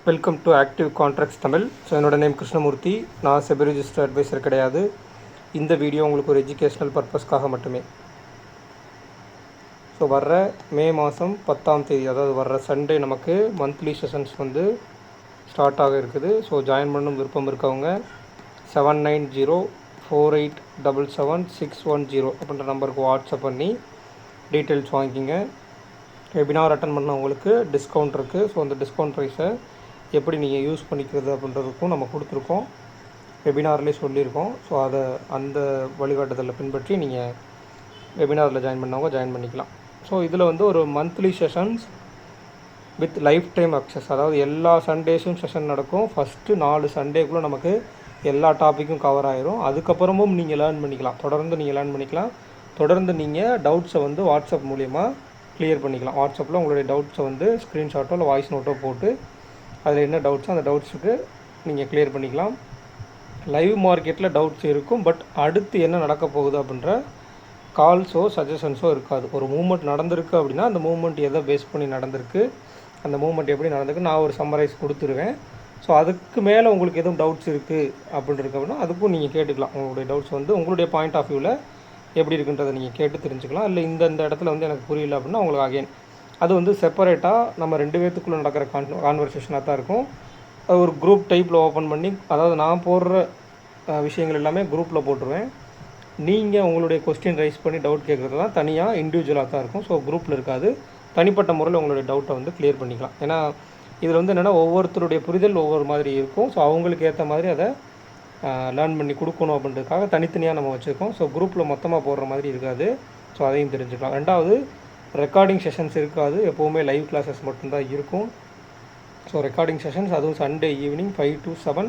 Welcome to active contracts Tamil. So என்னோட name Krishnamurthy. நான் SEBI register advisor கிடையாது. இந்த வீடியோ உங்களுக்கு ஒரு எஜுகேஷ்னல் பர்பஸ்க்காக மட்டுமே. ஸோ வர்ற மே மாதம் 10ஆம் தேதி, அதாவது வர்ற சண்டே நமக்கு மந்த்லி செஷன்ஸ் வந்து ஸ்டார்ட் ஆக இருக்குது. ஸோ ஜாயின் பண்ணணும் விருப்பம் இருக்கவங்க 7904877610 அப்படின்ற நம்பருக்கு வாட்ஸ்அப் பண்ணி டீட்டெயில்ஸ் வாங்கிக்கிங்க. வெபினார் அட்டன் பண்ணவங்களுக்கு டிஸ்கவுண்ட் இருக்குது. ஸோ அந்த டிஸ்கவுண்ட் ப்ரைஸை எப்படி நீங்கள் யூஸ் பண்ணிக்கிறது அப்படின்றதுக்கும் நம்ம கொடுத்துருக்கோம், வெபினார்லேயே சொல்லியிருக்கோம். ஸோ அந்த வழிகாட்டுதலில் பின்பற்றி நீங்கள் வெபினாரில் ஜாயின் பண்ணவங்க ஜாயின் பண்ணிக்கலாம். ஸோ இதில் வந்து ஒரு monthly sessions with life time access, அதாவது எல்லா சண்டேஸும் செஷன் நடக்கும். ஃபஸ்ட்டு 4 சண்டேக்குள்ளே நமக்கு எல்லா டாப்பிக்கும் கவர் ஆயிரும். அதுக்கப்புறமும் நீங்கள் லேர்ன் பண்ணிக்கலாம், தொடர்ந்து நீங்கள் லேர்ன் பண்ணிக்கலாம். தொடர்ந்து நீங்கள் டவுட்ஸை வந்து வாட்ஸ்அப் மூலிமா கிளியர் பண்ணிக்கலாம். வாட்ஸ்அப்பில் உங்களுடைய டவுட்ஸை வந்து ஸ்க்ரீன்ஷாட்டோ இல்லை வாய்ஸ் நோட்டோ போட்டு அதில் என்ன டவுட்ஸோ அந்த டவுட்ஸுக்கு நீங்கள் கிளியர் பண்ணிக்கலாம். லைவ் மார்க்கெட்டில் டவுட்ஸ் இருக்கும், பட் அடுத்து என்ன நடக்க போகுது அப்படின்ற கால்ஸோ சஜஷன்ஸோ இருக்காது. ஒரு மூவ்மெண்ட் நடந்திருக்கு அப்படின்னா அந்த மூவ்மெண்ட் எதை பேஸ் பண்ணி நடந்திருக்கு, அந்த மூவ்மெண்ட் எப்படி நடந்திருக்கு நான் ஒரு சம்மரைஸ் கொடுத்துருவேன். ஸோ அதுக்கு மேலே உங்களுக்கு எதுவும் டவுட்ஸ் இருக்குது அப்படின்றது அப்படின்னா அதுக்கும் நீங்கள் கேட்டுக்கலாம். உங்களுடைய டவுட்ஸ் வந்து உங்களுடைய பாயிண்ட் ஆஃப் வியூவில் எப்படி இருக்குன்றதை நீங்கள் கேட்டு தெரிஞ்சுக்கலாம். இல்லை இந்த இடத்துல வந்து எனக்கு புரியல அப்படின்னா உங்களுக்கு அகைன் அது வந்து செப்பரேட்டாக நம்ம 2 பேர்த்துக்குள்ளே நடக்கிற கான்வர்சேஷனாக தான் இருக்கும். ஒரு குரூப் டைப்பில் ஓப்பன் பண்ணி, அதாவது நான் போடுற விஷயங்கள் எல்லாமே குரூப்பில் போட்டுருவேன். நீங்கள் உங்களுடைய கொஸ்டின் ரைஸ் பண்ணி டவுட் கேட்குறதுலாம் தனியாக இண்டிவிஜுவலாக தான் இருக்கும். ஸோ குரூப்பில் இருக்காது. தனிப்பட்ட முறையில் உங்களுடைய டவுட்டை வந்து கிளியர் பண்ணிக்கலாம். ஏன்னா இதில் வந்து என்னென்னா ஒவ்வொருத்தருடைய புரிதல் ஒவ்வொரு மாதிரி இருக்கும். ஸோ அவங்களுக்கு ஏற்ற மாதிரி அதை லேர்ன் பண்ணி கொடுக்கணும் அப்படின்றதுக்காக தனித்தனியாக நம்ம வச்சுருக்கோம். ஸோ குரூப்பில் மொத்தமாக போடுற மாதிரி இருக்காது. ஸோ அதையும் தெரிஞ்சுக்கலாம். ரெண்டாவது, ரெக்கார்டிங் செஷன்ஸ் இருக்காது, எப்போவுமே லைவ் கிளாஸஸ் மட்டும்தான் இருக்கும். ஸோ ரெக்கார்டிங் செஷன்ஸ், அதுவும் Sunday evening 5 to 7.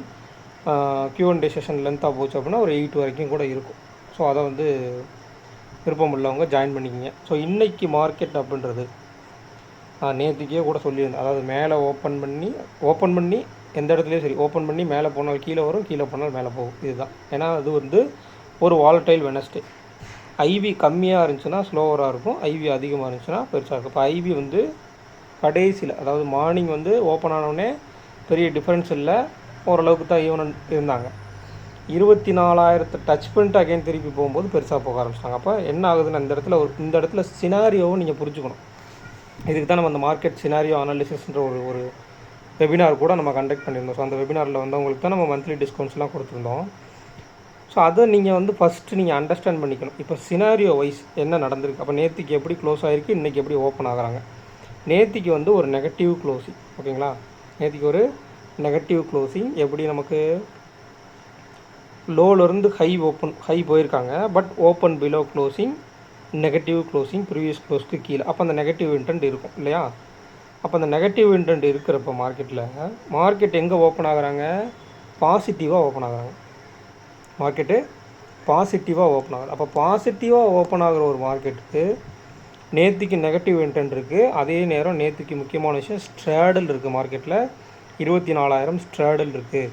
Q&A session லென்த்தாக போச்சு அப்படின்னா ஒரு 8 வரைக்கும் கூட இருக்கும். ஸோ அதை வந்து விருப்பம் உள்ளவங்க ஜாயின் பண்ணிக்கிங்க. ஸோ இன்றைக்கி மார்க்கெட் அப்படின்றது நான் நேற்றுக்கே கூட சொல்லியிருந்தேன். அதாவது மேலே ஓப்பன் பண்ணி எந்த இடத்துலையும் சரி ஓப்பன் பண்ணி மேலே போனால் கீழே வரும், கீழே போனால் மேலே போகும். இதுதான். ஏன்னா அது வந்து ஒரு வாலடைல் வெனஸ்டே. ஐவி கம்மியாக இருந்துச்சுன்னா ஸ்லோவராக இருக்கும், ஐவி அதிகமாக இருந்துச்சுன்னா பெருசாக இருக்கும். இப்போ ஐவி வந்து கடைசியில், அதாவது மார்னிங் வந்து ஓப்பன் ஆனவுடனே பெரிய டிஃப்ரென்ஸ் இல்லை, ஓரளவுக்கு தான் ஈவன் இருந்தாங்க. 24,000 டச் பண்ணிட்டு அகைன் திருப்பி போகும்போது பெருசாக போக ஆரம்பிச்சிட்டாங்க. அப்போ என்ன ஆகுதுன்னா இந்த இடத்துல சினாரியோவும் நீங்கள் புரிஞ்சுக்கணும். இதுக்கு தான் நம்ம அந்த மார்க்கெட் சினாரியோ அனாலிசிஸ்ன்ற ஒரு வெபினார் கூட நம்ம கண்டக்ட் பண்ணியிருந்தோம். ஸோ அந்த வெபினாரில் வந்தவங்களுக்கு தான் நம்ம மந்த்லி டிஸ்கவுண்ட்ஸ்லாம் கொடுத்துருந்தோம். ஸோ அதை நீங்கள் வந்து ஃபஸ்ட்டு நீங்கள் அண்டர்ஸ்டாண்ட் பண்ணிக்கணும். இப்போ சினாரியோ வைஸ் என்ன நடந்திருக்கு, அப்போ நேற்றுக்கு எப்படி க்ளோஸ் ஆகிருக்கு, இன்றைக்கி எப்படி ஓப்பன் ஆகுறாங்க. நேற்றுக்கு வந்து ஒரு நெகட்டிவ் க்ளோசிங், ஓகேங்களா. நேற்றுக்கு ஒரு நெகட்டிவ் க்ளோசிங், எப்படி நமக்கு லோலேருந்து ஹை போயிருக்காங்க, but open below closing, negative closing, previous க்ளோஸ்க்கு கீழே. அப்போ அந்த நெகட்டிவ் இன்டென்ட் இருக்கும் இல்லையா. அப்போ அந்த நெகட்டிவ் இன்டென்ட் இருக்கிறப்ப மார்க்கெட் எங்கே ஓப்பன் ஆகுறாங்க, பாசிட்டிவாக ஓப்பன் ஆகுறாங்க. மார்க்கெட்டு பாசிட்டிவாக ஓப்பன் ஆகுது. அப்போ பாசிட்டிவாக ஓப்பன் ஆகிற ஒரு மார்க்கெட்டுக்கு நேற்றுக்கு நெகட்டிவ் இன்டென்ட் இருக்குது. அதே நேரம் நேற்றுக்கு முக்கியமான விஷயம் ஸ்ட்ராடல் இருக்குது. மார்க்கெட்டில் 24,000 ஸ்ட்ராடல் இருக்குது.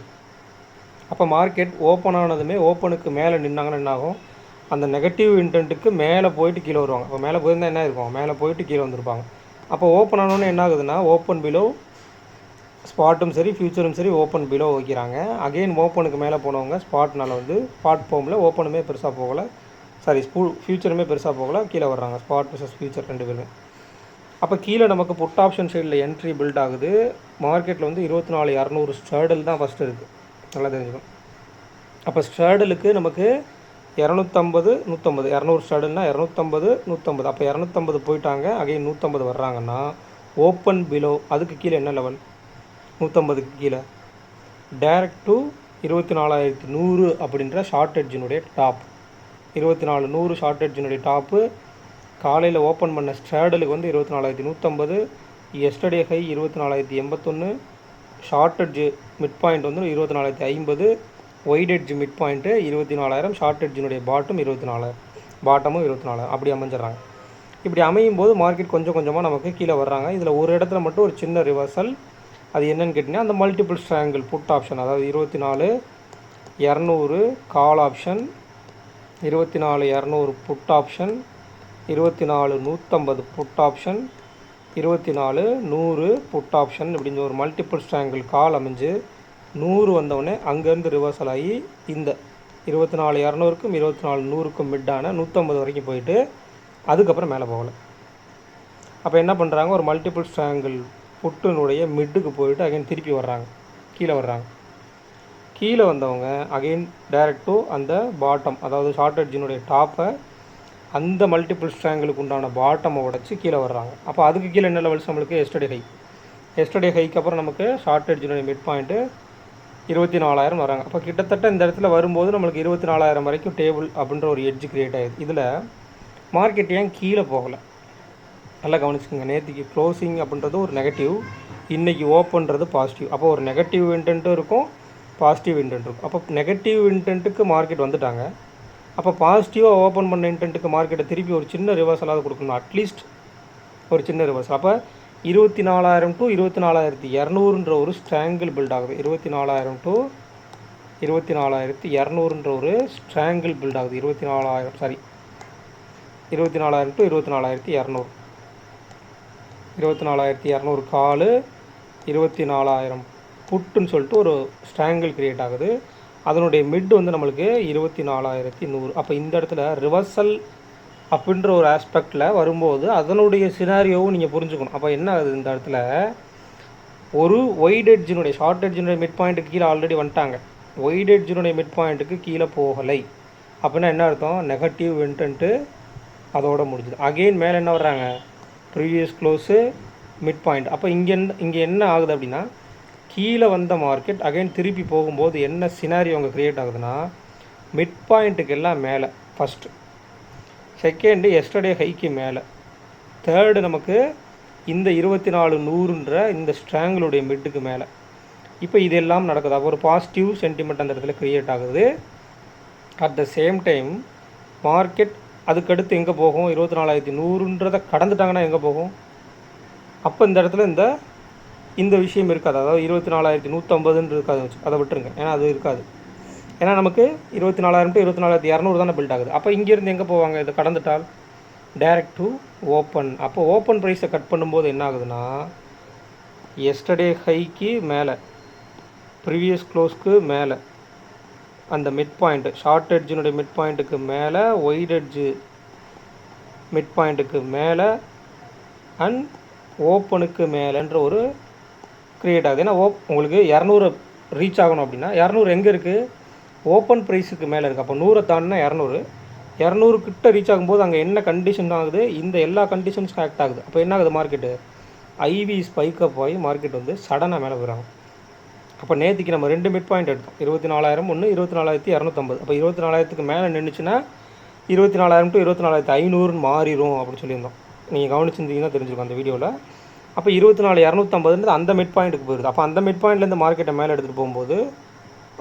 அப்போ மார்க்கெட் ஓப்பன் ஆனதுமே ஓப்பனுக்கு மேலே நின்னாங்கன்னா என்ன ஆகும், அந்த நெகட்டிவ் இன்டென்ட்டுக்கு மேலே போயிட்டு கீழே வருவாங்க. அப்போ மேலே போயிருந்தால் என்ன இருக்கும், மேலே போயிட்டு கீழே வந்திருப்பாங்க. அப்போ ஓப்பன் ஆனோடனே என்ன ஆகுதுன்னா ஓப்பன் பிலோ, ஸ்பாட்டும் சரி ஃபியூச்சரும் சரி ஓப்பன் பிலோ வைக்கிறாங்க. அகெயின் ஓப்பனுக்கு மேலே போனவங்க ஸ்பாட்னால் வந்து ஸ்பாட் போகல, ஓப்பனுமே பெருசாக போகலை, ஃபியூச்சருமே பெருசாக போகலை, கீழே வர்றாங்க. ஸ்பாட் ப்ளஸ் ஃபியூச்சர் 2 பேருமே. அப்போ கீழே நமக்கு புட் ஆப்ஷன் சைடில் என்ட்ரி பில்ட் ஆகுது. மார்க்கெட்டில் வந்து 24,200 ஸ்ட்ராடல் தான் ஃபஸ்ட்டு இருக்குது, நல்லா தெரிஞ்சுக்கணும். அப்போ ஸ்ட்ராடலுக்கு நமக்கு 250, 150, 200 ஸ்ட்ராடல்னால் 250, 150. அப்போ 250 போயிட்டாங்க, அகைன் 150 வர்றாங்கன்னா ஓப்பன் பிலோ, அதுக்கு கீழே என்ன லெவல், 150க்கு கீழே டேரக்ட் டு 24,100 அப்படின்ற ஷார்ட் எட்ஜினுடைய டாப். 24,100 ஷார்ட் எட்ஜினுடைய டாப்பு. காலையில் ஓப்பன் பண்ண ஸ்ட்ராடலுக்கு வந்து 24,150, yesterday high 24,081, short edge mid point வந்து 24,050, white edge mid point 24,000, short எட்ஜினுடைய பாட்டும் 24,000, பாட்டமும் 24,000 அப்படி அமைஞ்சிடறாங்க. இப்படி அமையும் போது மார்க்கெட் கொஞ்சம் கொஞ்சமாக நமக்கு கீழே வர்றாங்க. இதில் ஒரு இடத்துல மட்டும் ஒரு சின்ன ரிவர்சல். அது என்னன்னு கேட்டிங்கன்னா அந்த மல்டிபிள் ஸ்ட்ராங்கிள் புட் ஆப்ஷன், அதாவது 24,200 call option, 24,200 put option, 24,150 put option, 24 100 put option இப்படிங்கிற ஒரு மல்டிபிள் ஸ்ட்ராங்கிள் கால் அமைஞ்சு 100 வந்தவுடனே அங்கேருந்து ரிவர்சல் ஆகி இந்த 24 200க்கும் 24 100க்கும் மிட்டான 150 வரைக்கும் போயிட்டு அதுக்கப்புறம் மேலே போகலை. அப்போ என்ன பண்ணுறாங்க, ஒரு மல்டிபிள் ஸ்ட்ராங்கிள் புட்டினுடைய மிட்டுக்கு போயிட்டு அகைன் திருப்பி வர்றாங்க, கீழே வர்றாங்க. கீழே வந்தவங்க அகெயின் டைரக்ட் டு அந்த பாட்டம், அதாவது ஷார்ட் எட்ஜினுடைய டாப்பை அந்த மல்டிபிள் ஸ்ட்ராங்கிளுக்கு உண்டான பாட்டமை உடச்சி கீழே வர்றாங்க. அப்போ அதுக்கு கீழே என்ன லெவல்ஸ் நம்மளுக்கு எஸ்டர்டே ஹைக்கு அப்புறம் நமக்கு ஷார்ட் எட்ஜினுடைய மிட் பாயிண்ட்டு 24,000 வராங்க. அப்போ கிட்டத்தட்ட இந்த இடத்துல வரும்போது நம்மளுக்கு 24,000 வரைக்கும் டேபிள் அப்படின்ற ஒரு எட்ஜ் க்ரியேட் ஆகிடுது. இதில் மார்க்கெட் ஏன் கீழே போகலை நல்லா கவனிச்சுக்கோங்க. நேற்றுக்கு க்ளோசிங் அப்படின்றது ஒரு நெகட்டிவ், இன்றைக்கி ஓப்பன்றது பாசிட்டிவ். அப்போ ஒரு நெகட்டிவ் இன்டென்ட்டும் இருக்கும், பாசிட்டிவ் இன்டென்ட் இருக்கும். அப்போ நெகட்டிவ் இன்டென்ட்டுக்கு மார்க்கெட் வந்துட்டாங்க. அப்போ பாசிட்டிவாக ஓப்பன் பண்ண இன்டென்ட்டுக்கு மார்க்கெட்டை திருப்பி ஒரு சின்ன ரிவர்சலாவது கொடுக்கணும், அட்லீஸ்ட் ஒரு சின்ன ரிவர்சல். அப்போ 24,000 to 24,200ன்ற ஒரு ஸ்ட்ராங்கிள் பில்ட் ஆகுது. 24,000 to 24,200ன்ற ஒரு ஸ்ட்ராங்கிள் பில்ட் ஆகுது. 24,000 to 24,200, 24,200 கால் 24,000 புட்டுன்னு சொல்லிட்டு ஒரு ஸ்ட்ராங்கிள் க்ரியேட் ஆகுது. அதனுடைய மிட் வந்து நம்மளுக்கு 24,100. அப்போ இந்த இடத்துல ரிவர்சல் அப்படின்ற ஒரு ஆஸ்பெக்டில் வரும்போது அதனுடைய சினாரியோவும் நீங்கள் புரிஞ்சுக்கணும். அப்போ என்ன ஆகுது, இந்த இடத்துல ஒரு ஒயிட் எட்ஜினுடைய ஷார்ட் எட்ஜினுடைய மிட் பாயிண்ட்டுக்கு கீழே ஆல்ரெடி வந்துட்டாங்க, ஒயிட் எட்ஜினுடைய மிட் பாயிண்ட்டுக்கு கீழே போகலை. அப்படின்னா என்ன அர்த்தம், நெகட்டிவ் இன்டென்ட்டு அதோட முடிஞ்சுது. அகெயின் மேலே என்ன வர்றாங்க, ப்ரீவியஸ் க்ளோஸு மிட் பாயிண்ட். அப்போ இங்கே என்ன ஆகுது அப்படின்னா, கீழே வந்த மார்க்கெட் அகைன் திருப்பி போகும்போது என்ன சினாரியோ அங்கே க்ரியேட் ஆகுதுன்னா, மிட் பாயிண்ட்டுக்கு எல்லாம் மேலே ஃபஸ்ட்டு, செகண்டு எஸ்டர்டே ஹைக்கு மேலே, தேர்டு நமக்கு இந்த 24,100ன்ற இந்த ஸ்ட்ராங்கிளுடைய மிட்டுக்கு மேலே. இப்போ இதெல்லாம் நடக்குது. அப்போ ஒரு பாசிட்டிவ் சென்டிமெண்ட் அந்த இடத்துல க்ரியேட் ஆகுது. At the same time market அதுக்கடுத்து எங்கே போகும், 24,100ன்றதை கடந்துட்டாங்கன்னா எங்கே போகும். அப்போ இந்த இடத்துல இந்த விஷயம் இருக்காது, அதாவது 24,150 இருக்காது, அதை விட்டுருங்க, ஏன்னா அது இருக்காது. ஏன்னா நமக்கு 24,000 to 24,200 தானே பில்ட் ஆகுது. அப்போ இங்கேருந்து எங்கே போவாங்க, இதை கடந்துட்டால் டைரக்ட் டு ஓப்பன். அப்போ ஓப்பன் ப்ரைஸை கட் பண்ணும்போது என்ன ஆகுதுன்னா, எஸ்டர்டே ஹைக்கு மேலே, ப்ரீவியஸ் க்ளோஸ்க்கு மேலே, அந்த மிட் பாயிண்ட்டு ஷார்ட் எட்ஜினுடைய மிட் பாயிண்ட்டுக்கு மேலே, ஒயிட் எட்ஜு மிட் பாயிண்ட்டுக்கு மேலே அண்ட் ஓப்பனுக்கு மேலேன்ற ஒரு க்ரியேட் ஆகுது. ஏன்னா உங்களுக்கு 200 ரீச் ஆகணும் அப்படின்னா 200 எங்கே இருக்குது, ஓப்பன் ப்ரைஸுக்கு மேலே இருக்குது. அப்போ 100 தாண்டினா 200 கிட்ட ரீச் ஆகும்போது அங்கே என்ன கண்டிஷன் ஆகுது, இந்த எல்லா கண்டிஷன்ஸும் ஆக்ட் ஆகுது. அப்போ என்ன ஆகுது, மார்க்கெட்டு ஐவி ஸ்பைக்கப் ஆகி மார்க்கெட் வந்து சடனாக மேலே போயிடறாங்க. அப்போ நேற்றுக்கு நம்ம 2 மிட் பாயிண்ட் எடுத்தோம், 24,000 ஒன்று, 24,250. அப்போ 24,000க்கு மேலே நின்றுச்சுன்னா 24,000 to 24,500 மாறிடும் அப்படின்னு சொல்லியிருந்தோம். நீங்கள் கவனிச்சிருந்தீங்கன்னா தெரிஞ்சுருக்கும் அந்த வீடியோவில். அப்போ 24,250 அந்த மிட் பாயிண்ட்டுக்கு போயிடுது. அப்போ அந்த மிட் பாயிண்ட்லேருந்து மார்க்கெட்டை மேலே எடுத்துகிட்டு போகும்போது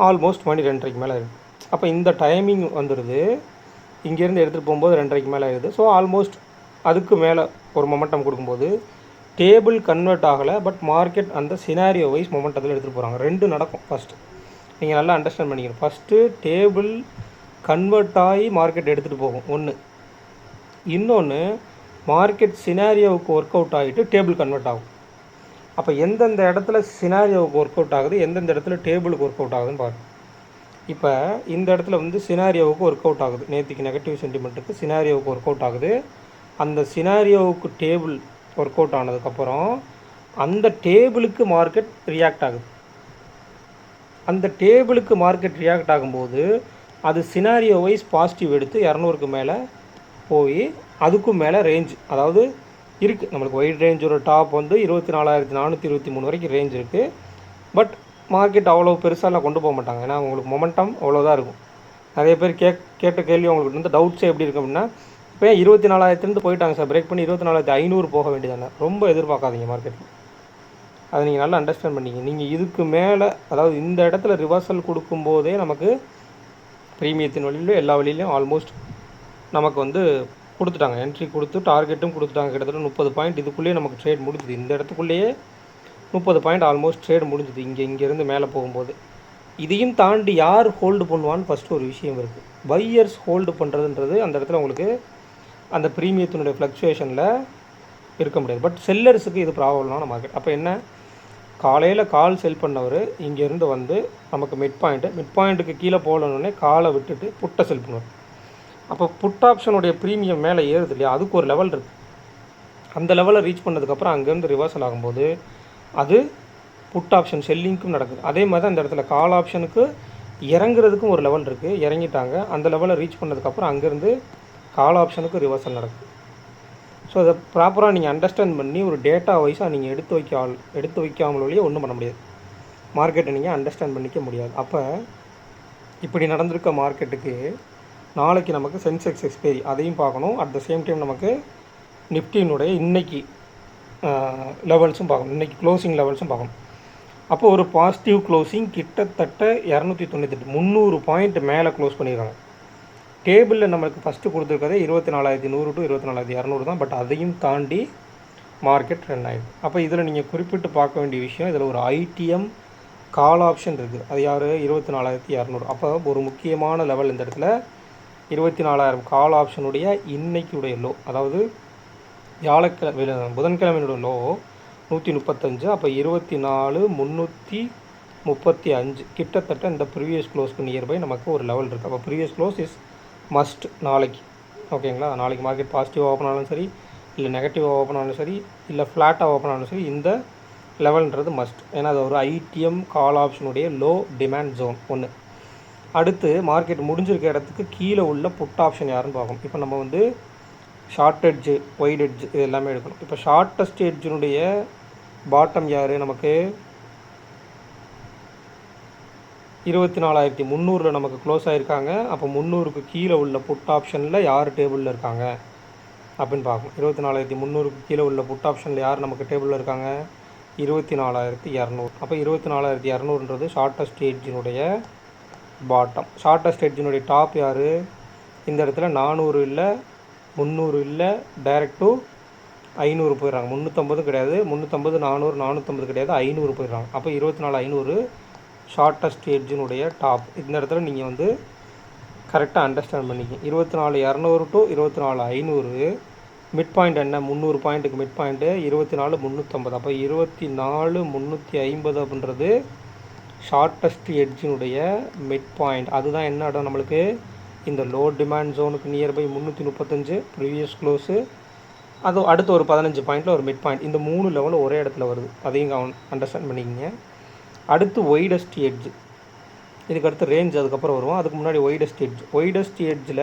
ஆல்மோஸ்ட் மணி 2:30க்கு மேலே ஆகிடுது. அப்போ இந்த டைமிங் வந்துடுது, இங்கேருந்து எடுத்துகிட்டு போகும்போது 2:30க்கு மேலே ஆகிடுது. ஸோ ஆல்மோஸ்ட் அதுக்கு மேலே ஒரு மொமெண்டம் கொடுக்கும்போது டேபிள் கன்வெர்ட் ஆகலை, பட் மார்க்கெட் அந்த சினாரியோ வைஸ் மொமெண்டத்தில் எடுத்துகிட்டு போகிறாங்க. 2 நடக்கும். ஃபஸ்ட்டு நீங்கள் நல்லா அண்டர்ஸ்டாண்ட் பண்ணிக்கணும். ஃபஸ்ட்டு டேபிள் கன்வெர்ட் ஆகி மார்க்கெட் எடுத்துகிட்டு போகும் ஒன்று, இன்னொன்று மார்க்கெட் சினாரியோவுக்கு ஒர்க் அவுட் ஆகிட்டு டேபிள் கன்வெர்ட் ஆகும். அப்போ எந்தெந்த இடத்துல சினாரியோவுக்கு ஒர்க் அவுட் ஆகுது, எந்தெந்த இடத்துல டேபிளுக்கு ஒர்க் அவுட் ஆகுதுன்னு பாருங்கள். இப்போ இந்த இடத்துல வந்து சினாரியோவுக்கு ஒர்க் அவுட் ஆகுது, நேற்றுக்கு நெகட்டிவ் சென்டிமெண்ட்டுக்கு சினாரியோவுக்கு ஒர்க் அவுட் ஆகுது. அந்த சினாரியோவுக்கு டேபிள் ஒர்க் அவுட் ஆனதுக்கப்புறம் அந்த டேபிளுக்கு மார்க்கெட் ரியாக்ட் ஆகுது. அந்த டேபிளுக்கு மார்க்கெட் ரியாக்ட் ஆகும்போது அது சினாரியோ வைஸ் பாசிட்டிவ் எடுத்து 200க்கு மேலே போய் அதுக்கும் மேலே ரேஞ்ச், அதாவது இருக்குது நம்மளுக்கு ஒயிட் ரேஞ்சோட டாப் வந்து 24,423 வரைக்கும் ரேஞ்ச் இருக்குது. பட் மார்க்கெட் அவ்வளோ பெருசாலாம் கொண்டு போக மாட்டாங்க, ஏன்னா உங்களுக்கு மொமெண்டம் அவ்வளோதான் இருக்கும். நிறைய பேர் கேட்ட கேள்வி அவங்களுக்கு வந்து டவுட்ஸே எப்படி இருக்குது அப்படின்னா, இப்போ 24,000 போயிட்டாங்க சார், பிரேக் பண்ணி 24,500 போக வேண்டியதானே, ரொம்ப எதிர்பார்க்காதீங்க மார்க்கெட்டில். அதை நீங்கள் நல்லா அண்டர்ஸ்டாண்ட் பண்ணிங்க. நீங்கள் இதுக்கு மேலே, அதாவது இந்த இடத்துல ரிவர்சல் கொடுக்கும்போதே நமக்கு ப்ரீமியத்தின் வழியிலும் எல்லா வழியிலையும் ஆல்மோஸ்ட் நமக்கு வந்து கொடுத்துட்டாங்க, என்ட்ரி கொடுத்து டார்கெட்டும் கொடுத்துட்டாங்க. கிட்டத்தட்ட 30 பாயிண்ட் இதுக்குள்ளேயே நமக்கு ட்ரேட் முடிஞ்சுது. இந்த இடத்துக்குள்ளேயே 30 பாயிண்ட் ஆல்மோஸ்ட் ட்ரேட் முடிஞ்சுது இங்கேருந்து மேலே போகும்போது. இதையும் தாண்டி யார் ஹோல்டு பண்ணுவான்னு ஃபஸ்ட்டு ஒரு விஷயம் இருக்குது. பையர்ஸ் ஹோல்டு பண்ணுறதுன்றது அந்த இடத்துல உங்களுக்கு அந்த ப்ரீமியத்தினுடைய ஃப்ளக்சுவேஷனில் இருக்க முடியாது. பட் செல்லர்ஸுக்கு இது ப்ராப்ளமான மார்க்கெட். அப்போ என்ன, காலையில் கால் செல் பண்ணவர் இங்கேருந்து வந்து நமக்கு மிட் பாயிண்ட்டுக்கு கீழே போகலன்னே காலை விட்டுட்டு புட்டை செல் பண்ணுவார். அப்போ புட் ஆப்ஷனுடைய ப்ரீமியம் மேலே ஏறுது இல்லையா, அதுக்கு ஒரு லெவல் இருக்குது. அந்த லெவலை ரீச் பண்ணதுக்கப்புறம் அங்கேருந்து ரிவர்சல் ஆகும்போது அது புட் ஆப்ஷன் செல்லிங்க்கும் நடக்குது. அதே மாதிரி தான் இந்த இடத்துல கால் ஆப்ஷனுக்கு இறங்குறதுக்கும் ஒரு லெவல் இருக்குது, இறங்கிட்டாங்க. அந்த லெவலை ரீச் பண்ணதுக்கப்புறம் அங்கேருந்து கால் ஆப்ஷனுக்கு ரிவர்சல் நடக்குது. ஸோ அதை ப்ராப்பராக நீங்கள் அண்டர்ஸ்டாண்ட் பண்ணி ஒரு டேட்டா வைஸாக நீங்கள் எடுத்து வைக்காமலேயே ஒன்றும் பண்ண முடியாது. மார்க்கெட்டை நீங்கள் அண்டர்ஸ்டாண்ட் பண்ணிக்க முடியாது. அப்போ இப்படி நடந்திருக்க மார்க்கெட்டுக்கு நாளைக்கு நமக்கு சென்செக்ஸ் எக்ஸ்பைரி அதையும் பார்க்கணும். அட் த சேம் டைம் நமக்கு நிஃப்டியினுடைய இன்றைக்கி லெவல்ஸும் பார்க்கணும், இன்றைக்கி க்ளோசிங் லெவல்ஸும் பார்க்கணும். அப்போ ஒரு பாசிட்டிவ் க்ளோசிங் கிட்டத்தட்ட 298 300 பாயிண்ட் மேலே க்ளோஸ் பண்ணியிருக்காங்க. டேபிளில் நம்மளுக்கு ஃபஸ்ட்டு கொடுத்துருக்கதே 24,100 to 24,200 தான். பட் அதையும் தாண்டி மார்க்கெட் ரன் ஆகிடுது. அப்போ இதில் நீங்கள் குறிப்பிட்டு பார்க்க வேண்டிய விஷயம், இதில் ஒரு ஐடிஎம் கால் ஆப்ஷன் இருக்குது. அது யார், 24,200. அப்போ ஒரு முக்கியமான லெவல் இந்த இடத்துல 24,000 கால் ஆப்ஷனுடைய இன்றைக்குடைய லோ, அதாவது புதன்கிழமையினுடைய லோ 135. அப்போ 24,335 கிட்டத்தட்ட இந்த ப்ரீவியஸ் க்ளோஸ்க்கு நியர்பை நமக்கு ஒரு லெவல் இருக்குது. அப்போ ப்ரீவியஸ் க்ளோஸ் இஸ் மஸ்ட் நாளைக்கு. ஓகேங்களா, நாளைக்கு மார்க்கெட் பாசிட்டிவாக ஓப்பன் ஆனாலும் சரி, இல்லை நெகட்டிவாக ஓப்பன் ஆனாலும் சரி, இல்லை ஃப்ளாட்டாக ஓப்பன் ஆனாலும் சரி, இந்த லெவல்ன்றது மஸ்ட். ஏன்னா அது ஒரு ஐடிஎம் கால் ஆப்ஷனுடைய லோ டிமாண்ட் ஜோன் ஒன்று. அடுத்து மார்க்கெட் முடிஞ்சிருக்க இடத்துக்கு கீழே உள்ள புட் ஆப்ஷன் யாருன்னு பார்க்கணும். இப்போ நம்ம வந்து ஷார்ட் எட்ஜு, ஒயிட் எட்ஜு இது எல்லாமே எடுக்கணும். இப்போ ஷார்ட்டஸ்ட் எட்ஜினுடைய பாட்டம் யார், நமக்கு 24,300 நமக்கு க்ளோஸ் ஆகிருக்காங்க. அப்போ 300க்கு கீழே உள்ள புட் ஆப்ஷனில் யார் டேபிளில் இருக்காங்க அப்படின்னு பார்க்கணும். 24,300க்கு கீழே உள்ள புட் ஆப்ஷனில் யார் நமக்கு டேபிளில் இருக்காங்க, 24,200. அப்போ 24,200ன்றது ஷார்ட்டஸ்ட் எட்ஜினுடைய பாட்டம். ஷார்ட்டஸ்ட் எட்ஜினுடைய டாப் யார், இந்த இடத்துல 400 இல்லை, 300 இல்லை, டைரக்ட் டு 500 போயிடுறாங்க. 350 கிடையாது, 350, 400, 450 கிடையாது, 500 போயிடுறாங்க. அப்போ 24,500 ஷார்ட்டஸ்ட் எட்ஜினுடைய டாப். இந்த இடத்துல நீங்கள் வந்து கரெக்டாக அண்டர்ஸ்டாண்ட் பண்ணிக்க. 24,200 to 24,500 மிட் பாயிண்ட் என்ன, 300 பாயிண்ட்டுக்கு மிட் பாயிண்ட்டு 24,350. அப்போ 24,350 அப்படின்றது ஷார்ட்டஸ்ட் எட்ஜினுடைய மிட் பாயிண்ட். அதுதான் என்ன இடம் நம்மளுக்கு, இந்த லோ டிமாண்ட் ஜோனுக்கு நியர்பை 335 ப்ரீவியஸ் க்ளோஸு. அது அடுத்து ஒரு 15 பாயிண்டில் ஒரு மிட் பாயிண்ட். இந்த 3 லெவலும் ஒரே இடத்துல வருது, அதையும் அண்டர்ஸ்டாண்ட் பண்ணிக்கிங்க. அடுத்து ஒய்டஸ்ட் எட்ஜ், இதுக்கு அடுத்து ரேஞ்ச் அதுக்கப்புறம் வருவோம். அதுக்கு முன்னாடி ஒய்டஸ்ட் எட்ஜில்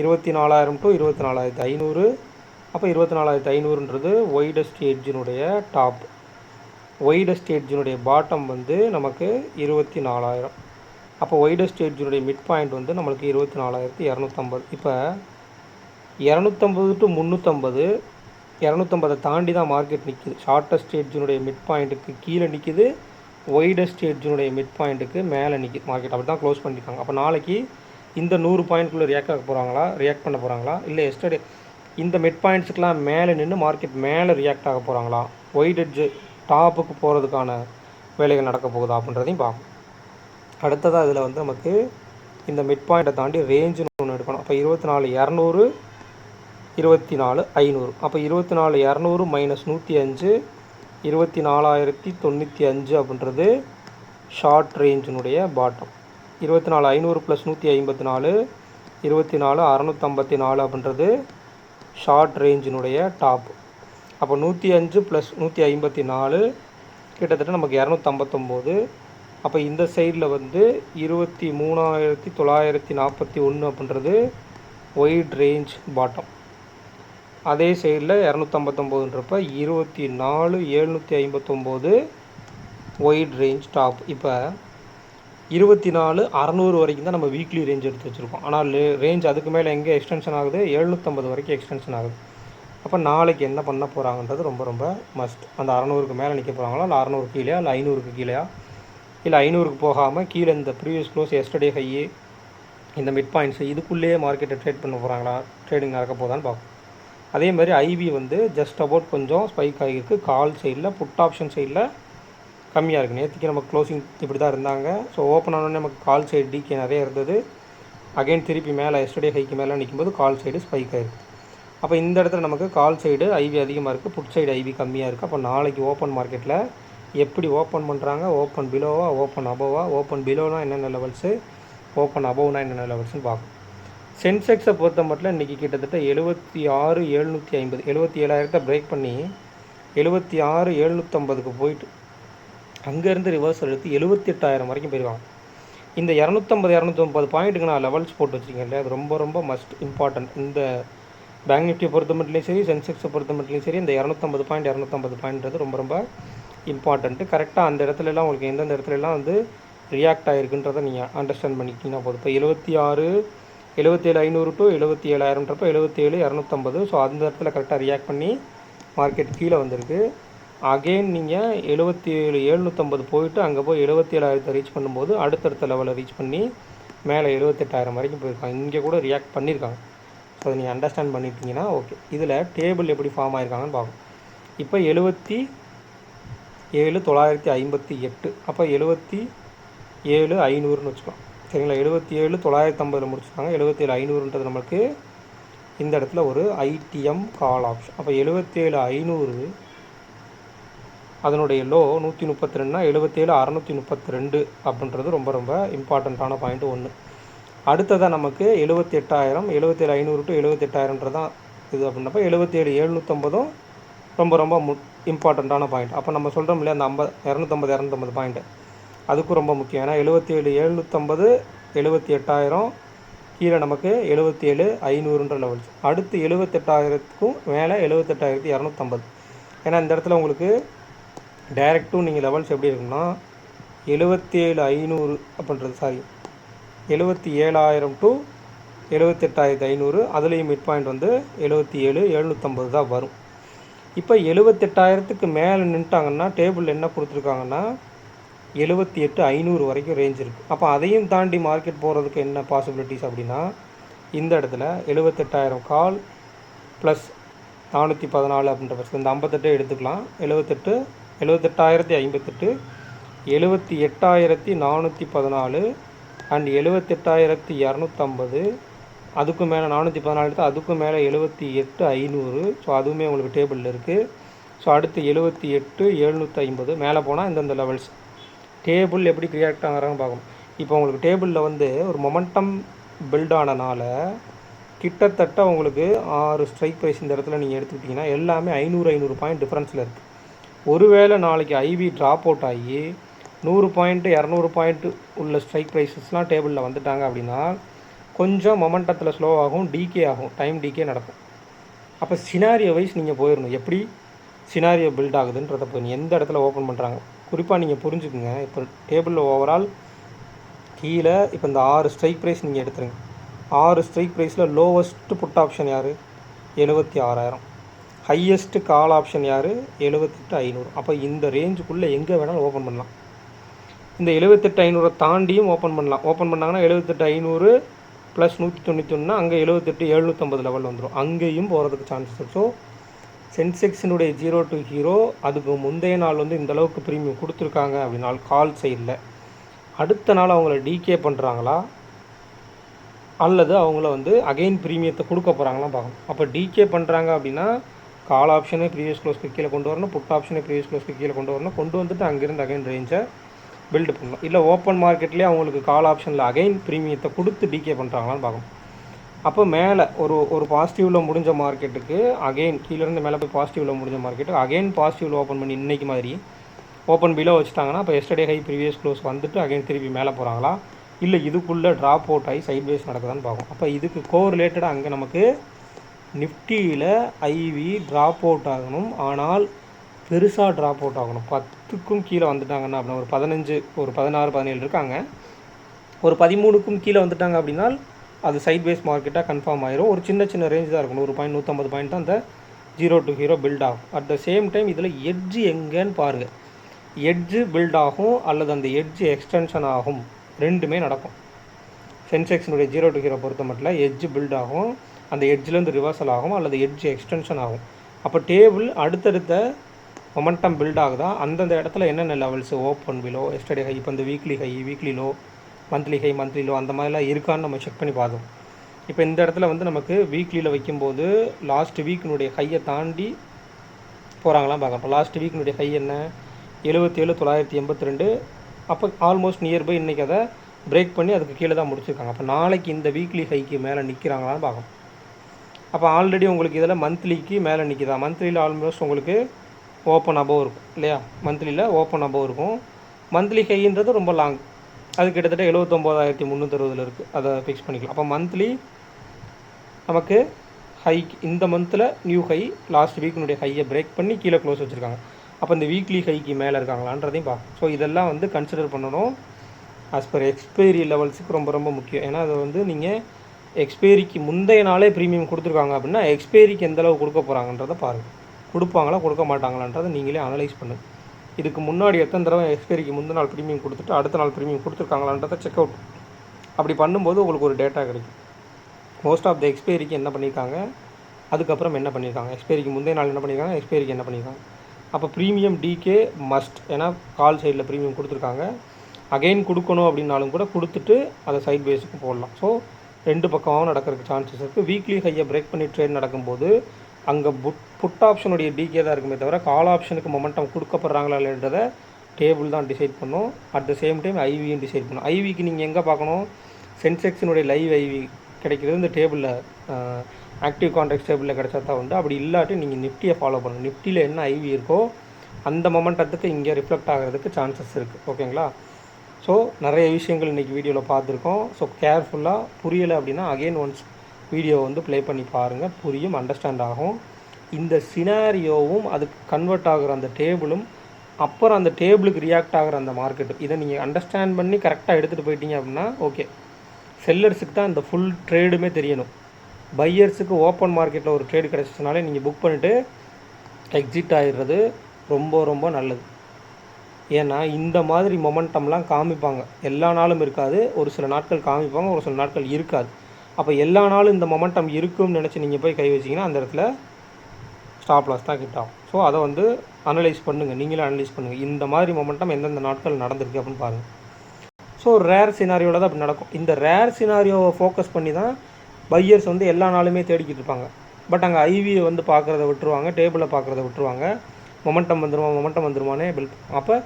24,000 to 24,500. அப்போ 24,500ன்றது ஒய்டஸ்ட் எட்ஜினுடைய டாப். ஒய்டஸ்ட் எட்ஜினுடைய பாட்டம் வந்து நமக்கு 24,000. அப்போ ஒய்டஸ்ட் எட்ஜினுடைய மிட் பாயிண்ட் வந்து நம்மளுக்கு 24,250. இப்போ 250 to 350, 250 தாண்டி தான் மார்க்கெட் நிற்கிது. ஷார்ட்டஸ்ட் எட்ஜினுடைய மிட் பாயிண்ட்டுக்கு கீழே நிற்கிது, ஒய்டஸ்ட் எட்ஜினுடைய மிட் பாயிண்ட்டுக்கு மேலே நிற்கிது மார்க்கெட். அப்படி தான் க்ளோஸ் பண்ணியிருக்காங்க. அப்போ நாளைக்கு இந்த 100 பாயிண்ட்குள்ளே ரியாக்ட் பண்ண போகிறாங்களா, இல்லை எஸ்டர்டே இந்த மிட் பாயிண்ட்ஸுக்கெலாம் மேலே நின்று மார்க்கெட் மேலே ரியாக்ட் ஆக போகிறாங்களா, ஒயிட் எட்ஜு டாப்புக்கு போகிறதுக்கான வேலைகள் நடக்க போகுதா அப்படின்றதையும் பார்க்கணும். அடுத்ததாக இதில் வந்து நமக்கு இந்த மிட் பாயிண்ட்டை தாண்டி ரேஞ்சுன்னு ஒன்று எடுக்கணும். அப்போ 24,200, 24,500. அப்போ 24,200 மைனஸ் 105, 24,095 அப்படின்றது ஷார்ட் ரேஞ்சினுடைய பாட்டம். 24,500 ப்ளஸ் 154, 24,654 அப்படின்றது ஷார்ட் ரேஞ்சினுடைய டாப். அப்போ 105 ப்ளஸ் 154 கிட்டத்தட்ட நமக்கு 259. அப்போ இந்த சைடில் வந்து 23,941 அப்படின்றது ஒயிட் ரேஞ்ச் பாட்டம். அதே சைடில் 259ன்றப்ப 24,759 ஒயிட் ரேஞ்ச் டாப். இப்போ 24,600 வரைக்கும் தான் நம்ம வீக்லி ரேஞ்ச் எடுத்து வச்சுருக்கோம். ஆனால் ரேஞ்ச் அதுக்கு மேலே எங்கே எக்ஸ்டென்ஷன் ஆகுது, 750 வரைக்கும் எக்ஸ்டென்ஷன் ஆகுது. அப்போ நாளைக்கு என்ன பண்ண போகிறாங்கன்றது ரொம்ப ரொம்ப மஸ்ட். அந்த 600க்கு மேலே நிற்க போகிறாங்களா, இல்லை 600 கீழே, இல்லை 500க்கு கீழேயா, இல்லை 500க்கு போகாமல் கீழே இந்த ப்ரீவியஸ் க்ளோஸ் எஸ்டர்டே ஹையே இந்த மிட் பாயிண்ட்ஸு இதுக்குள்ளேயே மார்க்கெட்டை ட்ரேட் பண்ண போகிறாங்களா, ட்ரேடிங் நடக்க போதான்னு பார்ப்போம். அதே மாதிரி ஐவி வந்து ஜஸ்ட் அபவுட் கொஞ்சம் ஸ்பைக் ஆகியிருக்கு. கால் சைடில், புட் ஆப்ஷன் சைடில் கம்மியாக இருக்குது. நேற்றுக்கு நம்ம க்ளோசிங் இப்படி தான் இருந்தாங்க. ஸோ ஓப்பன் ஆனோடனே நமக்கு கால் சைடு டிகே நிறைய இருந்தது. அகைன் திருப்பி மேலே எஸ்டர்டே ஹைக்கு மேலே நிற்கும்போது கால் சைடு ஸ்பைக் ஆகிருக்கு. அப்போ இந்த இடத்துல நமக்கு கால் சைடு ஐவி அதிகமாக இருக்குது, புட் சைடு ஐவி கம்மியாக இருக்குது. அப்போ நாளைக்கு ஓப்பன் மார்க்கெட்டில் எப்படி ஓப்பன் பண்ணுறாங்க, ஓப்பன் பிலோவா, ஓப்பன் அபோவா, ஓப்பன் பிலோனா என்னென்ன லெவல்ஸு, ஓப்பன் அபோவ்னா என்னென்ன லெவல்ஸ்னு பார்க்கும். சென்செக்ஸை பொறுத்த மட்டும் இன்றைக்கி கிட்டத்தட்ட 76,750 77,000 பிரேக் பண்ணி 76,750க்கு போயிட்டு அங்கேருந்து ரிவர்சல் எடுத்து 78,000 வரைக்கும் போயிருக்காங்க. இந்த 250 பாயிண்ட்டுக்கு நான் லெவல்ஸ் போட்டு வச்சுருக்கேன் இல்லையா, அது ரொம்ப ரொம்ப மஸ்ட் இம்பார்ட்டன்ட். இந்த பேங்க் நிஃப்டியை பொறுத்த மட்டும் சரி, சென்செக்ஸை பொறுத்த மட்டும் சரி, இந்த 250 பாயிண்ட்றது ரொம்ப ரொம்ப இம்பார்ட்டண்ட்டு. கரெக்டாக அந்த இடத்துலலாம் உங்களுக்கு எந்தெந்த இடத்துலலாம் வந்து ரியாக்ட் ஆகிருக்குன்றதை நீங்கள் அண்டர்ஸ்டாண்ட் பண்ணிக்கிட்டீங்கன்னா போதும். இப்போ 77,500 டு 77,000ன்றப்போ 77,250. ஸோ அந்த இடத்துல கரெக்டாக ரியாக்ட் பண்ணி மார்க்கெட் கீழே வந்திருக்கு. அகெயின் நீங்கள் 77,750 போயிட்டு அங்கே போய் 77,000 ரீச் பண்ணும்போது அடுத்தடுத்த லெவலில் ரீச் பண்ணி மேலே 78,000 வரைக்கும் போயிருக்காங்க. இங்கே கூட ரியாக்ட் பண்ணியிருக்காங்க. ஸோ அதை நீங்கள் அண்டர்ஸ்டாண்ட் பண்ணிட்டீங்கன்னா ஓகே. இதில் டேபிள் எப்படி ஃபார்ம் ஆகிருக்காங்கன்னு பார்க்கும். இப்போ 77,958, அப்போ 77,500ன்னு வச்சுக்கலாம் சரிங்களா. 77,950 முடிச்சுருக்காங்க. 77,500ன்றது நம்மளுக்கு இந்த இடத்துல ஒரு ஐடிஎம் கால் ஆப்ஷன். அப்போ 77,500 அதனுடைய லோ 132னா 77,632 அப்படின்றது ரொம்ப ரொம்ப இம்பார்ட்டண்ட்டான பாயிண்ட் ஒன்று. அடுத்ததாக நமக்கு 78,000 77,500 டு 78,000ன்றது தான் இது அப்படின்றப்ப 77,750 ரொம்ப ரொம்ப இம்பார்ட்டண்ட்டான பாயிண்ட். அப்போ நம்ம சொல்கிறோம் இல்லையா, அந்த 250 பாயிண்ட்டு அதுக்கும் ரொம்ப முக்கியம். ஏன்னா 77,750 78,000 கீழே நமக்கு 77,500ன்ற லெவல்ஸ். அடுத்து 78,000க்கும் மேலே 78,250. ஏன்னா இந்த இடத்துல உங்களுக்கு டைரெக்டும் நீங்கள் லெவல்ஸ் எப்படி இருக்குன்னா 77,500 அப்படின்றது 77,000 டு 78,500. அதுலேயும் மிட் பாயிண்ட் வந்து 77,750 தான் வரும். இப்போ 78,000க்கு மேலே நின்ட்டாங்கன்னா டேபிள் என்ன கொடுத்துருக்காங்கன்னா 78,500 வரைக்கும் ரேஞ்ச் இருக்குது. அப்போ அதையும் தாண்டி மார்க்கெட் போகிறதுக்கு என்ன பாசிபிலிட்டிஸ் அப்படின்னா இந்த இடத்துல 78,000 கால் ப்ளஸ் 414 அப்படின்ற பட்சம் இந்த 58 எடுத்துக்கலாம். 78,058 78,414 அண்ட் 78,250. அதுக்கும் மேலே 414 எடுத்து அதுக்கும் மேலே 78,500. ஸோ அதுவுமே உங்களுக்கு டேபிளில் இருக்குது. ஸோ அடுத்து 78,750 மேலே போனால் இந்தந்த லெவல்ஸ் டேபிள் எப்படி ரியாக்ட் ஆகிறாங்கன்னு பார்க்கணும். இப்போ உங்களுக்கு டேபிளில் வந்து ஒரு மொமெண்டம் பில்ட் ஆனனால கிட்டத்தட்ட உங்களுக்கு 6 ஸ்ட்ரைக் ப்ரைஸ் இந்த இடத்துல நீங்கள் எடுத்துக்கிட்டிங்கன்னா எல்லாமே 500 பாயிண்ட் டிஃப்ரென்ஸில் இருக்குது. ஒருவேளை நாளைக்கு ஐவி ட்ராப் அவுட் ஆகி 100 பாயிண்ட்டு 200 பாயிண்ட்டு உள்ள ஸ்ட்ரைக் ப்ரைஸஸ்லாம் டேபிளில் வந்துட்டாங்க அப்படின்னா கொஞ்சம் மொமெண்டத்தில் ஸ்லோ ஆகும், டிகே ஆகும், டைம் டிகே நடக்கும். அப்போ சினாரியோ வைஸ் நீங்கள் போயிடணும், எப்படி சினாரியோ பில்ட் ஆகுதுன்றதை போய் எந்த இடத்துல ஓப்பன் பண்ணுறாங்க குறிப்பாக நீங்கள் புரிஞ்சுக்குங்க. இப்போ டேபிளில் ஓவரால் கீழே இப்போ இந்த 6 ஸ்ட்ரைக் ப்ரைஸ் நீங்கள் எடுத்துருங்க. 6 ஸ்ட்ரைக் ப்ரைஸில் லோவஸ்ட்டு புட் ஆப்ஷன் யார்? 76,000. ஹையஸ்ட்டு கால் ஆப்ஷன் யார்? 78,500. அப்போ இந்த ரேஞ்சுக்குள்ளே எங்கே வேணாலும் ஓப்பன் பண்ணலாம். இந்த 78,500 தாண்டியும் ஓப்பன் பண்ணலாம். ஓப்பன் பண்ணாங்கன்னா 78,500 ப்ளஸ் 191 அங்கே 78,750 லெவல் வந்துடும். அங்கேயும் போகிறதுக்கு சான்சஸ் இருக்குது. ஸோ சென்செக்ஸினுடைய 0 to ஹீரோ அதுக்கு முந்தைய நாள் வந்து இந்தளவுக்கு ப்ரீமியம் கொடுத்துருக்காங்க அப்படின்னா கால் சைடில் அடுத்த நாள் அவங்கள டிகே பண்ணுறாங்களா அல்லது அவங்கள வந்து அகெயின் ப்ரீமியத்தை கொடுக்க போகிறாங்களாம் பார்க்கணும். அப்போ டிகே பண்ணுறாங்க அப்படின்னா கால் ஆப்ஷனே ப்ரீவியஸ் க்ளோஸ்க்கு கீழே கொண்டு வரணும், புட் ஆப்ஷனே ப்ரீவியஸ் க்ளோஸ்க்கு கீழே கொண்டு வரணும், கொண்டு வந்துட்டு அங்கேருந்து அகைன் ரேஞ்சை பில்டு பண்ணணும். இல்லை ஓப்பன் மார்க்கெட்லேயே அவங்களுக்கு கால் ஆப்ஷனில் அகைன் ப்ரீமியத்தை கொடுத்து டிகே பண்ணுறாங்களான்னு பார்க்கணும். அப்போ மேலே ஒரு பாசிட்டிவில் முடிஞ்ச மார்க்கெட்டுக்கு அகெயின் கீழேருந்து மேலே போய் பாசிட்டிவில் முடிஞ்ச மார்க்கெட்டுக்கு அகெயின் பாசிட்டிவில் ஓப்பன் பண்ணி இன்றைக்கி மாதிரி ஓப்பன் பிலோ வச்சுட்டாங்கன்னா இப்போ எஸ்டர்டே ஹை ப்ரீவியஸ் க்ளோஸ் வந்துட்டு அகைன் திருப்பி மேலே போகிறாங்களா இல்லை இதுக்குள்ளே ட்ராப் அவுட் ஆகி சைட்வேஸ் நடக்குதான்னு பார்க்கும். அப்போ இதுக்கு கோரிலேட்டடாக அங்கே நமக்கு நிஃப்டியில் ஐவி ட்ராப் அவுட் ஆகணும், ஆனால் பெருசாக ட்ராப் அவுட் ஆகணும். 10க்கும் கீழே வந்துட்டாங்கன்னா அப்படின்னா ஒரு 15 ஒரு 16 17 இருக்காங்க, ஒரு 13க்கும் கீழே வந்துட்டாங்க அப்படின்னா அது சைட்வேஸ் மார்க்கெட்டாக கன்ஃபார்ம் ஆயிரும். ஒரு சின்ன சின்ன ரேஞ்ச் தான் இருக்கணும், 150 பாயிண்ட் தான் அந்த 0 to ஹீரோ பில்ட் ஆகும். அட் த சேம் டைம் இதில் எட்ஜு எங்கேன்னு பாருங்கள். எட்ஜு பில்ட் ஆகும் அல்லது அந்த எட்ஜு எக்ஸ்டென்ஷன் ஆகும், ரெண்டுமே நடக்கும். சென்செக்ஸினுடைய 0 to ஹீரோ பொறுத்த மட்டும் எட்ஜு பில்ட் ஆகும், அந்த எட்ஜிலேருந்து ரிவர்சல் ஆகும் அல்லது எட்ஜு எக்ஸ்டென்ஷன் ஆகும். அப்போ டேபிள் அடுத்தடுத்த மொமெண்டம் பில்ட் ஆகுதா அந்தந்த இடத்துல என்னென்ன levels open below yesterday high இப்போ இந்த weekly high weekly low monthly high monthly low அந்த மாதிரிலாம் இருக்கான்னு நம்ம செக் பண்ணி பார்த்தோம். இப்போ இந்த இடத்துல வந்து நமக்கு வீக்லியில் வைக்கும்போது லாஸ்ட் வீக்கினுடைய ஹையை தாண்டி போகிறாங்களாம் பார்க்கணும். லாஸ்ட் வீக்கினுடைய ஹை என்ன 77,982. அப்போ ஆல்மோஸ்ட் நியர்பை இன்றைக்கி அதை பிரேக் பண்ணி அதுக்கு கீழே தான் முடிச்சிருக்காங்க. அப்போ நாளைக்கு இந்த வீக்லி ஹைக்கு மேலே நிற்கிறாங்களான்னு பார்க்கணும். அப்போ ஆல்ரெடி உங்களுக்கு இதில் மந்த்லிக்கு மேலே நிற்கிதா? மந்த்லியில் ஆல்மோஸ்ட் உங்களுக்கு ஓப்பன் அபோவ் இருக்கும் இல்லையா? மந்த்லியில் ஓப்பன் அபோவ் இருக்கும். மந்த்லி ஹைன்றது ரொம்ப லாங், அது கிட்டத்தட்ட 79,360 இருக்குது. அதை ஃபிக்ஸ் பண்ணிக்கலாம். அப்போ மந்த்லி நமக்கு ஹைக் இந்த மந்தில் நியூ ஹை லாஸ்ட் வீக்கினுடைய ஹையை பிரேக் பண்ணி கீழே க்ளோஸ் வச்சுருக்காங்க. அப்போ இந்த வீக்லி ஹைக்கு மேலே இருக்காங்களான்றதையும் பார்க்கணும். ஸோ இதெல்லாம் வந்து கன்சிடர் பண்ணணும். ஆஸ் பர் எக்ஸ்பைரி லெவல்ஸுக்கு ரொம்ப ரொம்ப முக்கியம். ஏன்னா அது வந்து நீங்கள் எக்ஸ்பைரிக்கு முந்தைய நாளே ப்ரீமியம் கொடுத்துருக்காங்க அப்படின்னா எக்ஸ்பைரிக்கு எந்தளவு கொடுக்க போகிறாங்கன்றதை பாருங்கள். கொடுப்பாங்களா கொடுக்க மாட்டாங்களான்றதை நீங்களே அனலைஸ் பண்ணுங்கள். இதுக்கு முன்னாடி எத்தனை தடவை எக்ஸ்பைரிக்கு முந்தின நாள் ப்ரீமியம் கொடுத்துட்டு அடுத்த நாள் ப்ரீமியம் கொடுத்துருக்காங்களான்றதை செக் அவுட். அப்படி பண்ணும்போது உங்களுக்கு ஒரு டேட்டா கிடைக்கும். மோஸ்ட் ஆஃப் த எக்ஸ்பைரிக்கு என்ன பண்ணியிருக்காங்க, அதுக்கப்புறம் என்ன பண்ணியிருக்காங்க, எக்ஸ்பைரிக்கு முந்தைய நாள் என்ன பண்ணியிருக்காங்க, எக்ஸ்பைரிக்கு என்ன பண்ணியிருக்காங்க. அப்போ ப்ரீமியம் டிகே மஸ்ட். ஏன்னா கால் சைடில் ப்ரீமியம் கொடுத்துருக்காங்க. அகெயின் கொடுக்கணும் அப்படின்னாலும் கூட கொடுத்துட்டு அதை சைட் பேஸுக்கு போடலாம். ஸோ ரெண்டு பக்கமாகவும் நடக்கிறதுக்கு சான்சஸ் இருக்குது. வீக்லி ஹையை பிரேக் பண்ணி ட்ரேட் நடக்கும்போது அங்கே புட் ஆப்ஷனுடைய டிகே தான் இருக்குமே தவிர கால் ஆப்ஷனுக்கு மொமெண்டம் கொடுக்கப்படுறாங்களா இல்லைன்றதை டேபிள் தான் டிசைட் பண்ணும். அட் த சேம் டைம் ஐவியும் டிசைட் பண்ணும். ஐவிக்கு நீங்கள் எங்கே பார்க்கணும், சென்செக்ஸினுடைய லைவ் ஐவி கிடைக்கிறது இந்த டேபிளில், ஆக்டிவ் கான்ட்ராக்ட் டேபிளில் கிடைச்சா தான் உண்டு. அப்படி இல்லாட்டி நீங்கள் நிஃப்டியை ஃபாலோ பண்ணணும். நிஃப்டியில் என்ன ஐவி இருக்கோ அந்த மொமெண்டத்துக்கு இங்கே ரிஃப்ளெக்ட் ஆகிறதுக்கு சான்சஸ் இருக்குது. ஓகேங்களா? ஸோ நிறைய விஷயங்கள் இன்றைக்கி வீடியோவில் பார்த்துருக்கோம். ஸோ கேர்ஃபுல்லாக புரியலை அப்படின்னா அகெயின் ஒன்ஸ் வீடியோ வந்து ப்ளே பண்ணி பாருங்கள், புரியும், அண்டர்ஸ்டாண்ட் ஆகும். இந்த சினாரியோவும் அதுக்கு கன்வெர்ட் ஆகிற அந்த டேபிளும் அப்புறம் அந்த டேபிளுக்கு ரியாக்ட் ஆகிற அந்த மார்க்கெட்டு, இதை நீங்கள் அண்டர்ஸ்டாண்ட் பண்ணி கரெக்டாக எடுத்துகிட்டு போயிட்டீங்க அப்படின்னா ஓகே. செல்லர்ஸுக்கு தான் இந்த ஃபுல் ட்ரேடுமே தெரியணும். பையர்ஸுக்கு ஓப்பன் மார்க்கெட்டில் ஒரு ட்ரேடு கிடச்சிச்சுனாலே நீங்கள் புக் பண்ணிவிட்டு எக்ஸிட் ஆகிடுறது ரொம்ப ரொம்ப நல்லது. ஏன்னா இந்த மாதிரி மொமெண்டம்லாம் காமிப்பாங்க, எல்லா நாளும் இருக்காது. ஒரு சில நாட்கள் காமிப்பாங்க, ஒரு சில நாட்கள் இருக்காது. அப்போ எல்லா நாளும் இந்த மொமெண்டம் இருக்கும்னு நினச்சி நீங்கள் போய் கை வச்சிங்கன்னா அந்த இடத்துல ஸ்டாப் லாஸ் தான் கிட்ட ஆகும். ஸோ அதை வந்து அனலைஸ் பண்ணுங்கள், நீங்களே அனலைஸ் பண்ணுங்கள். இந்த மாதிரி மொமெண்டம் எந்தெந்த நாட்கள் நடந்திருக்கு அப்படின்னு பாருங்கள். ஸோ ரேர் சினாரியோவில் தான் அப்படி நடக்கும். இந்த ரேர் சினாரியோவை ஃபோக்கஸ் பண்ணி தான் பையர்ஸ் வந்து எல்லா நாளுமே தேடிக்கிட்டு இருப்பாங்க. பட் அங்கே ஐவியை வந்து பார்க்குறத விட்டுருவாங்க, டேபிளில் பார்க்குறத விட்டுருவாங்க. மொமெண்டம் வந்துருமானே பில். அப்போ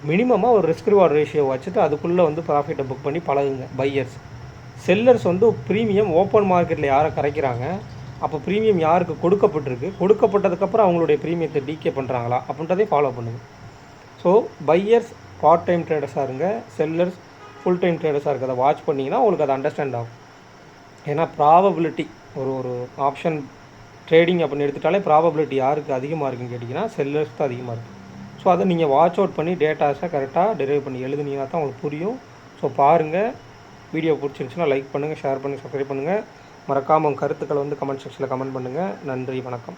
மினிமமாக ஒரு ரிஸ்க் ரிவார்ட் ரேஷியோ வச்சுட்டு அதுக்குள்ளே வந்து ப்ராஃபிட்டை புக் பண்ணி பழகுங்க பையர்ஸ். செல்லர்ஸ் வந்து ப்ரீமியம் ஓப்பன் மார்க்கெட்டில் யாரை கரைக்கிறாங்க, அப்போ ப்ரீமியம் யாருக்கு கொடுக்கப்பட்டிருக்கு, கொடுக்கப்பட்டதுக்கப்புறம் அவங்களுடைய ப்ரீமியத்தை டிகே பண்ணுறாங்களா அப்படின்றதையும் ஃபாலோ பண்ணுங்கள். ஸோ பையர்ஸ் பார்ட் டைம் ட்ரேடர்ஸாக இருங்க, செல்லர்ஸ் ஃபுல் டைம் ட்ரேடர்ஸாக இருக்கிறத வாட்ச் பண்ணிங்கன்னா உங்களுக்கு அது அண்டர்ஸ்டாண்ட் ஆகும். ஏன்னா ப்ராபபிலிட்டி ஒரு ஆப்ஷன் ட்ரேடிங் அப்படின்னு எடுத்துட்டாலே ப்ராபபிலிட்டி யாருக்கு அதிகமாக இருக்குன்னு கேட்டிங்கன்னா செல்லர்ஸ் தான் அதிகமாக இருக்குது. ஸோ அதை நீங்கள் வாட்ச் அவுட் பண்ணி டேட்டாஸை கரெக்டாக டெரைவ் பண்ணி எழுதுனீங்கன்னா தான் உங்களுக்கு புரியும். ஸோ பாருங்கள், வீடியோ பிடிச்சிருந்துச்சுன்னா லைக் பண்ணுங்கள், ஷேர் பண்ணுங்கள், சப்ஸ்கிரைப் பண்ணுங்கள். மறக்காமல் உங்கள் கருத்துக்களை வந்து கமெண்ட் செக்ஷனில் கமெண்ட் பண்ணுங்கள். நன்றி, வணக்கம்.